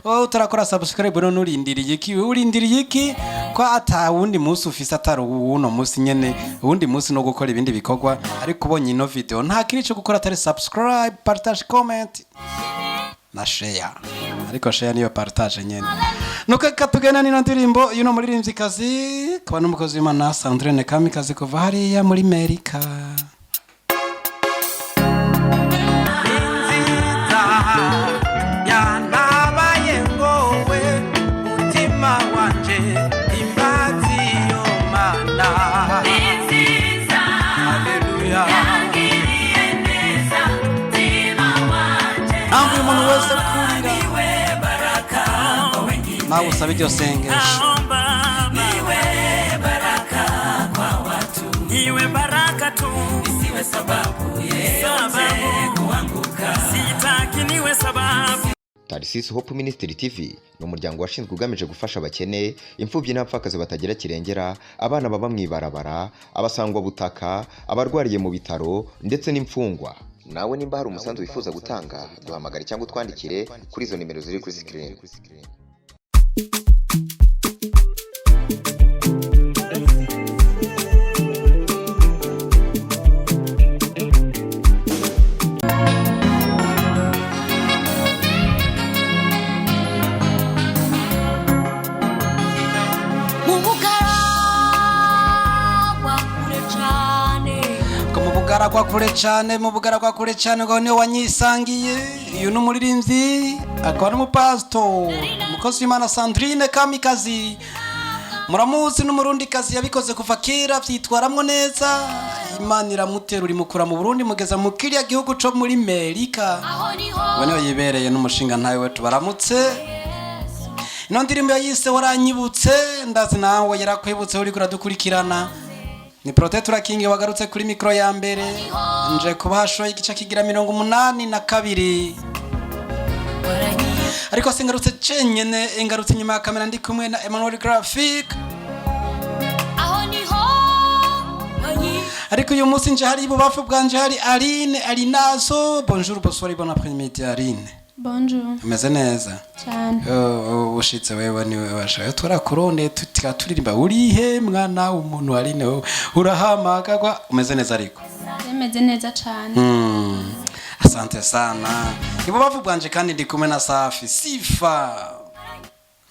Utarakora subscribe no urindiriye iki urindiriye iki ko ata wundi munsi ufise atari uno munsi nyene uwundi munsi no gukora ibindi bikorwa ariko ubonye ino video nta kiri cyo gukora atari subscribe, partage, comment na share, ariko share niyo partage nyene. Nuko katugena nino ndirimbo yuno muririmvyikazi kwa n'umukozi w'Imana Sandrine Kamikazi kuva hariya muri Amerika. Nawe usabe iryo sengesho. Niwe baraka kwa watu, niwe baraka tu, isiwe sababu yeyote kuanguka, sitaki niwe sababu. Tarisisi Hope Ministry TV ni umuryango washinzwe ugamije gufasha abakene, imfubyi n'abapfakazi batagira kirengera, abana baba mwibarabara, abasangwa butaka, abarwariye mu bitaro ndetse n'imfungwa. Nawe nimba hari umusanzu wifuza gutanga, duhamagare cyangwa twandikire kuri izo nimero ziri kuri screen. Mu bugara kwa kure cyane ngo niwe wanyisangiye. Uyu n'umuririmbyi akaba n'umupastor umukozi w'Imana Sandrine Kamikazi. Muramuzi n'umurundi kazi yabikoze kuva kera vyitwaramwo neza. Imana iramutera uri mukura mu Burundi mugeza mu kiriya gihugu co muri Amerika. Bone yibereye n'umushinga ntawe wetu baramutse. Ino ndirimbo yise waranyibutse ndazi nawe yarakwibutse uri kuradukurikirana. Ni Protector King wagarutse kuri mikro ya mbere nje kubasho igice kigira 82 ariko singarutse cenyene engarutse nyuma ya kamera ndi kumwe na Emmanuel Graphic ariko uyu munsi nje hari ibubafu bwanje hari Aline Alinazo. Bonjour, bonsoir, bon après-midi Aline. Bonjour. Umeze neza cyane. Ushitse wewe niwe washaye turakuronde tutiririmba urihe mwana umuntu Aline urahamaga kwa umeze neza ariko. Umeze neza cyane. Asante sana. Ibubafu bwanje kandi ndi kumwe na Safi Sifa.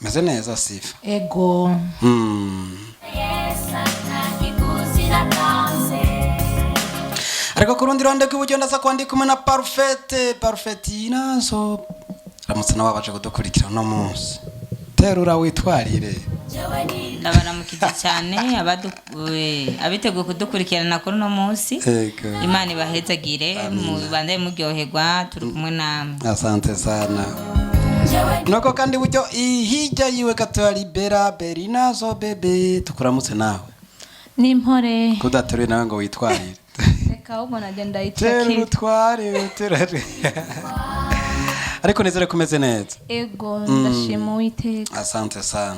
Umeze neza Sifa? Ego. Ariko kurundi ronde kw'uburyo ndaza kwandi kumwe na Parfaitina so ramutse nawe abaje kudukurikira no munsi. Terura witwarire. Ndabaramukije cyane abiteguye kudukurikirana kuri no munsi. Imana ibahezagire mu bande muryoherwa turi kumwe namwe. Asante sana. Nuko kandi buryo ihijya yiwe katwari Berina zo bebe tukuramutse nawe. Nimpore. Kudateruye nawe ngo witwarire. Reka ubwo nagenda itaki. Terutware. Ariko nezere kumeze neza. Ego ndashima Uwiteka. Asante sana.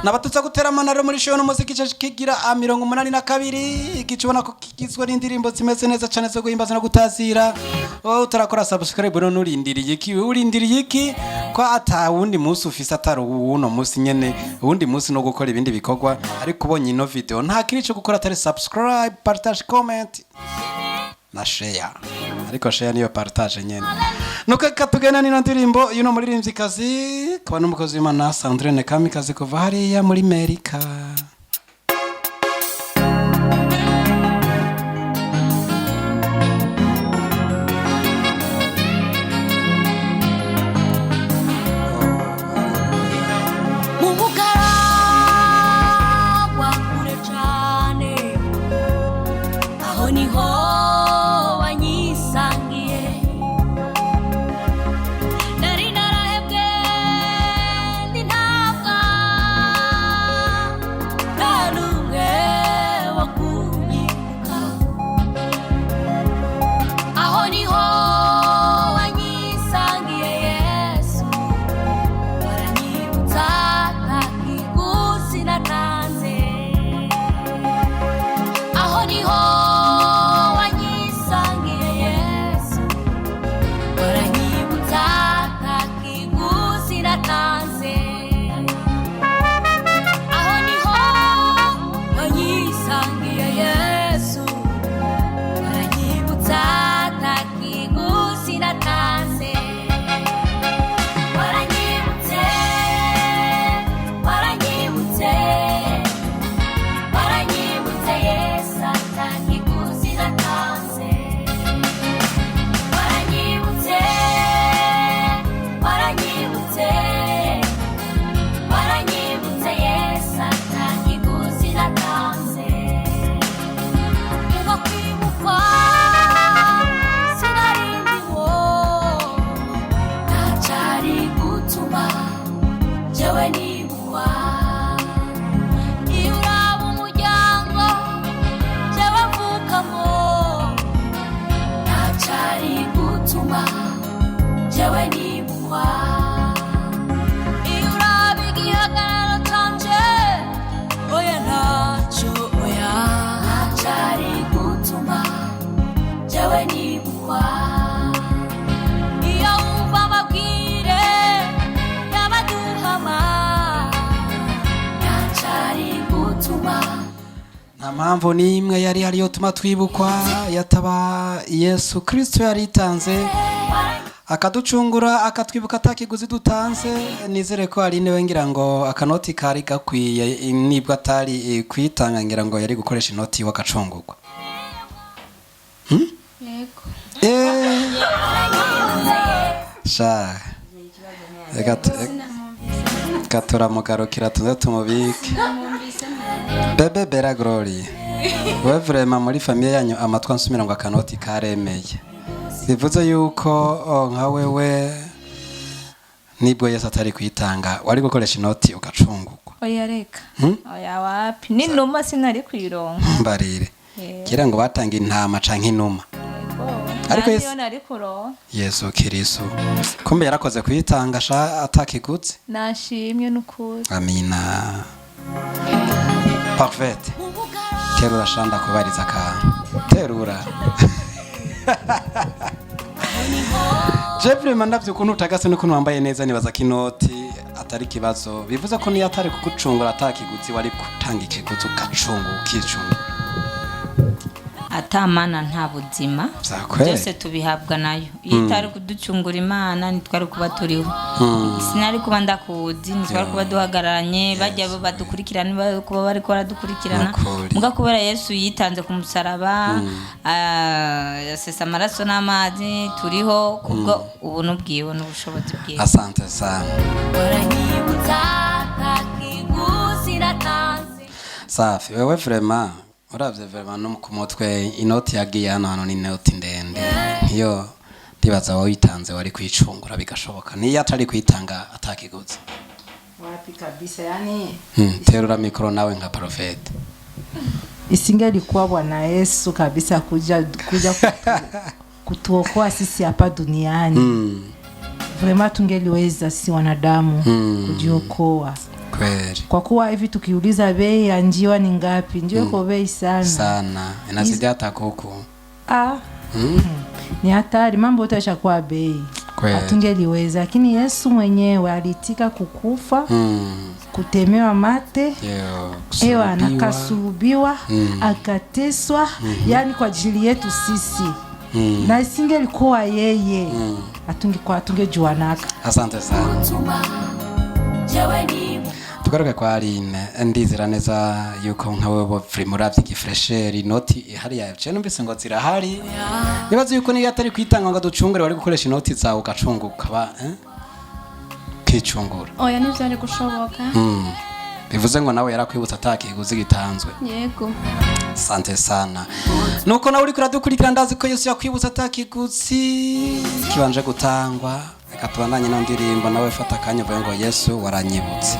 Nabatutsa gutera amanaro muri show n'umuziki kigira 82 igicubona ko kigizwe n'indirimbo zimeze neza cyane zo guhimbaza no gutazira. Utarakora subscribe no urindiriye iki ko ata wundi munsi ufise atari uno munsi nyene uwundi munsi no gukora ibindi bikorwa ariko ubonye ino video nta kiri cyo gukora atari subscribe, partage, comment na share, ariko share niyo partage nyene. Nuko katugena nino ndirimbo yuno muririmvyikazi kwa n'umukozi w'Imana Sandrine Kamikazi kuva hariya muri Amerika. jewe nibuka iyo uraba umuryango jewe mvukamo ntacari gutuma jewe nibuka iyo uraba igihagararo canje oya ntacyo oya ntacari gutuma jewe nibuka iyo wumva amabwire y'abaduhama ntacari gutuma nta mpamvu n'imwe yari ariyo tuma twibukwa yataba Yesu Kristo yaritanze akaducungura akatwibuka atakiguzi dutanze. Nizere ko ari newe ngira ngo akanoti kari gakwiye nibwo atari kwitanga ngira ngo yari gukoresha inoti wakacungurwa. Yego. Sha gatura mugarukira tuze tumubike. Bebe Bera Glory we vraiment muri famille yanyu amatwa nsumira ngo akanoti karemeye bivuze yuko nka wewe nibwo Yesu atari kwitanga wari gukoresha inoti ugacungurwa. Oya reka. Oya wapi ni numa sinari kwironka mbarire kira ngo batanga intama canke inuma ariko Yesu Kristo kumbe yarakoze kwitanga sha atakigutse. Nashimye n'ukuri. Amina. Parfait. Terura shanda kubariza akantu terura. Jeffrey mandavye ukuntu utagase n'ukuntu wambaye neza nibaza kinoti atari kibazo bivuze ko niyo atari kugucungura atakigutsi wari gutanga ikigutsi ugacunga ukicunga. Atamana nta buzima byose tubihabwa nayo itari kuducungura Imana nitwari kuba turiho sinari kuba ndakuzi nitwari kuba duhagararanye bajya badukurikirana kuba bari ko baradukurikirana muga kubera Yesu yitanze ku musaraba yasesa amaraso n'amazi turiho kubwo ubuntu bwiwe n'ubushobozi bwiwe. Asante sana. Safi wewe vraiment uravye vraiment no ku mutwe inoti yagiye hano ni inoti ndende iyo ndibaza wayitanze wari kwicungura bigashoboka niyo atari kwitanga atakiguzi wapi kabisa yani terura mikro nawe nka profeti isingelikuwa Bwana Yesu kabisa kuja kutuokoa sisi hapa duniani vraiment tungeliweza si wanadamu kujiokoa kweli. Kwa kuwa hivi tukiuliza bei ya njiwa ni ngapi? Njiwa iko bei sana inazidi hata kuku ni hatari, mambo yote yashakuwa bei, hatungeliweza. Lakini Yesu mwenyewe alitika kukufa kutemewa mate akasulubiwa akateswa yani kwa ajili yetu sisi na isingelikuwa yeye hatungejuanaka. Asante sana. Tugaruka kwa Aline ndizira neza yuko nkawe bo muravye gifresheri inoti ihari yaje numvise ngo zirahari nibaze yuko niyo atari kwitanga ngo ducungure wari gukoresha inoti zawe ugacunguka ba kicungura. Oya nivyari gushoboka. Bivuze ngo nawe yarakwibutsa atakiguzi gitanzwe. Yego. Asante sana. Nuko nawe uri kuradukurikira ndazi ko Yesu yakwibutsa atakiguzi kibanje gutangwa. Reka tubandanye no ndirimbo nawe fata akanya uvuge ngo Yesu waranyibutse.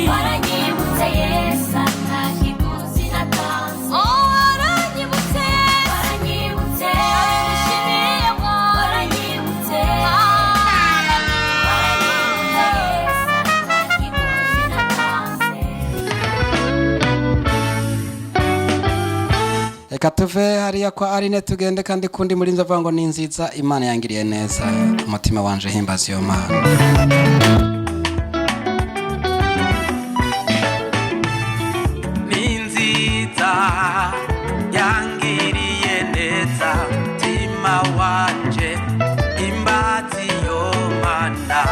Waranyibutse Yesu atakiguzi natanze. Waranyibutse waranyibutse nishimiye waranyibutse Reka tuve hariya kwa Aline tugende kandi kundi muri nzavuga ngo ni nziza Imana yangiriye neza umutima wanje himbaza iyo Mana. Ni nziza yangiriye neza umutima wanje himbaza iyo Mana.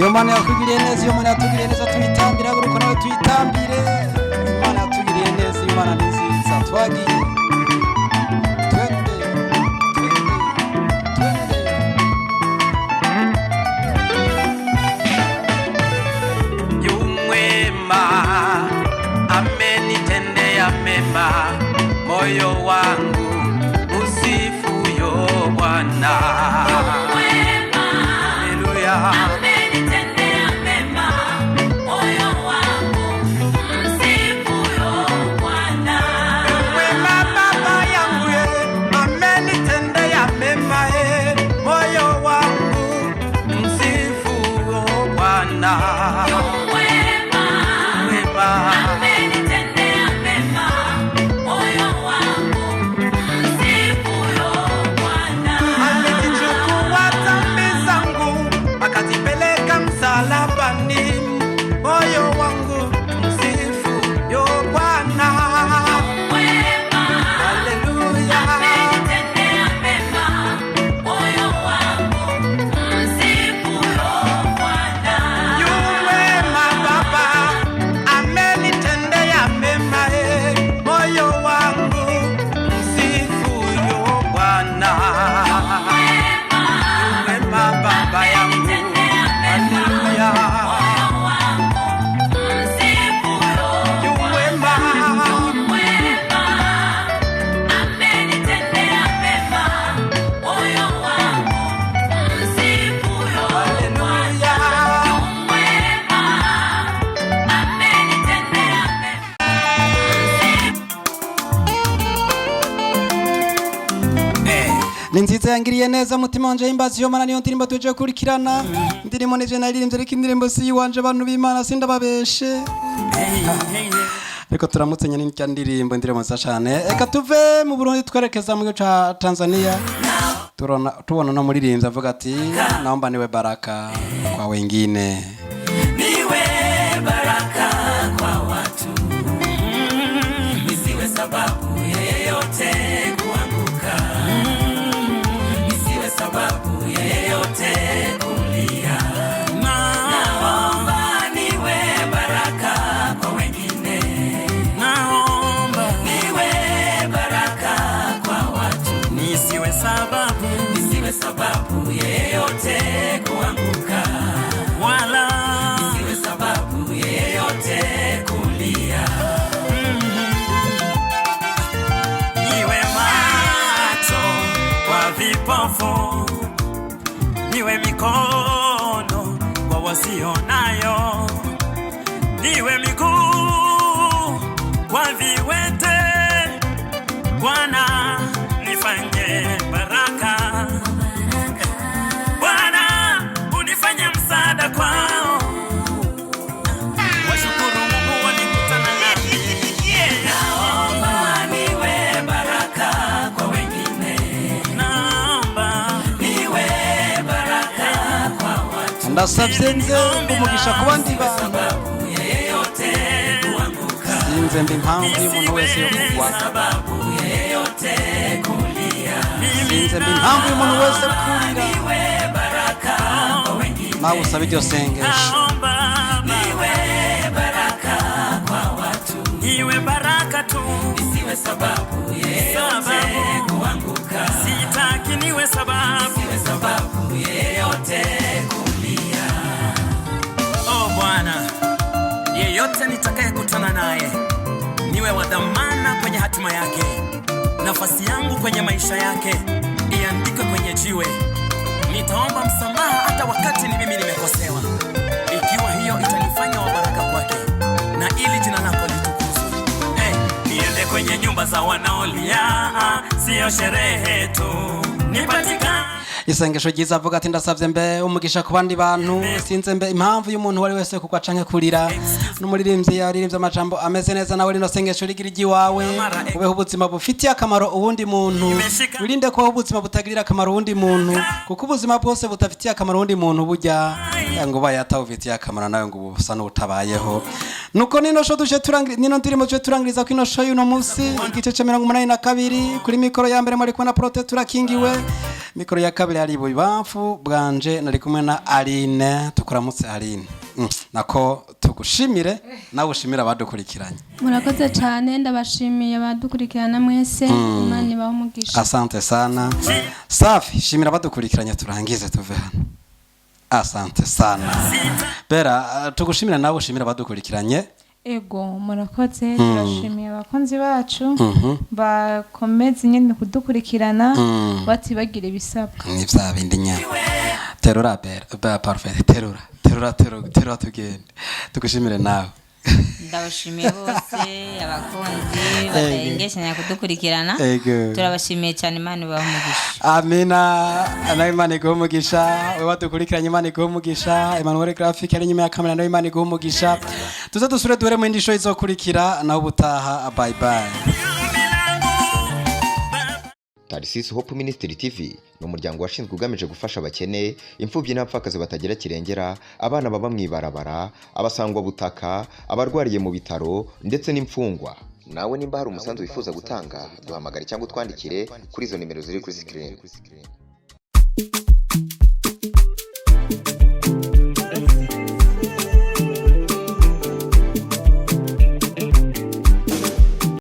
iyo Mana yatugiriye neza, iyo Mana yatugiriye neza tuyitambira, guruko nawe tuyitambire. Imana yatugiriye neza, Imana ni nziza. Twagiye mema, moyo wangu usifu yo Bwana. Haleluya. Amenitendea mema, moyo wangu usifu yo Bwana. Wema baba yangu amenitendea mema, moyo wangu usifu yo Bwana. Ninziza yangiriye neza mutima wanje himbaza iyo Mana niyo ndirimbo tuje kurikirana ndirimo nije naririmbye ariko indirimbo si wanje abantu b'Imana sindababeshe Reko turamutse nyine n'icya ndirimbo nziza cyane eka tuve mu Burundi twerekeza mu gihugu ca Tanzania tubona no muririmbye avuga ati naomba niwe baraka kwa wengine niwe baraka kwa watu nisiwe sababu yeyote kuanguka sababu yeyote kulia naomba niwe baraka kwa wengine naomba niwe baraka kwa watu nisiwe sababu yeyote kuanguka wala nisiwe sababu yeyote kulia niwe macho kwa vipofu niwe mikono kwa wasionayo niwe miguu kwa viwete Bwana nifanye baraka Bwana unifanye msaada kwao washukuru Mungu walikutana nami naomba niwe baraka kwa wengine naomba niwe baraka kwa watu ndasabye nze umugisha ku bandi bantu yeyote kuanguka sinze mbi impamvu y'umuntu wese yo kugwa sababu yeyote kulia sinze mbi impamvu y'umuntu wese kurira niwe baraka kwa wengine nawe usabe iryo sengesho niwe baraka kwa watu niwe baraka tu isiwe sababu yeyote kuanguka sitaki niwe sababu yeyote kulia oh Bwana yeyote nitakayekutana naye niwe wa dhamana kwenye hatima yake nafasi yangu kwenye maisha yake iandikwe kwenye jiwe nitaomba msamaha hata wakati ni mimi nimekosewa ikiwa hiyo itanifanya wa baraka kwake na ili jina lako litukuzwe niende kwenye nyumba za wanaolia sio sherehe tu nipatikane isengesho ryiza avuga ati ndasavye mbe umugisha ku bandi bantu sinze mbe impamvu y'umuntu wari wese kugwa canke kurira n'umuririmbyi yaririmbye amajambo ameze neza nawe rino sengesho rigira igiwawe ubeho ubuzima bufitiye akamaro uwundi muntu wirinde ko ubuzima butagirira akamaro uwundi muntu kuko ubuzima bwose butafitiye akamaro uwundi muntu burya ngo bayatawufitiye akamaro nawe ngo busa n'utabayeho nuko nino sho duje turangiriza nino ndirimo duje turangiriza ko ino sho y'uno munsi igice ca 82 kuri mikoro ya mbere muri kubona Prote turakingiwe mikoro ya kabiri hari ibubamfu bwanje nari kumwe na Aline tukuramutse Aline nako tugushimire nawe ushimira abadukurikiranye. Murakoze cyane ndabashimiye abadukurikirana mwese Imana ibahe umugisha. Asante sana. Safi shimira abadukurikiranye turangize tuve hano. Asante sana. Bera tugushimira nawe ushimira abadukurikiranye. Ego murakoze turashimiye abakunzi bacu bakomeze nyine kudukurikirana batibagire ibisabwa ni vya bindi nyane. Terura bera parfait terura tugende tugushimire nawe. Ndabashimiye bose abakunzi batengeshanya kudukurikirana turabashimiye cyane Imana ibahe umugisha. Amina na Imana iguhe umugisha we wadukurikiranye Imana iguhe umugisha. Emmanuel Graphic ari nyuma ya kamera na Imana iguhe umugisha. Tuze dusure duhere mu indi show izokurikira naho butaha bye bye. Tarsis Hope Ministry TV ni umuryango washinzwe ugamije gufasha abakene, imfubyi n'abapfakazi batagira kirengera, abana baba mwibarabara, abasangwa butaka, abarwariye mu bitaro ndetse n'imfungwa. Nawe nimba hari umusanzu wifuza gutanga duhamagare cyangwa utwandikire kuri izo nimero ziri kuri screen.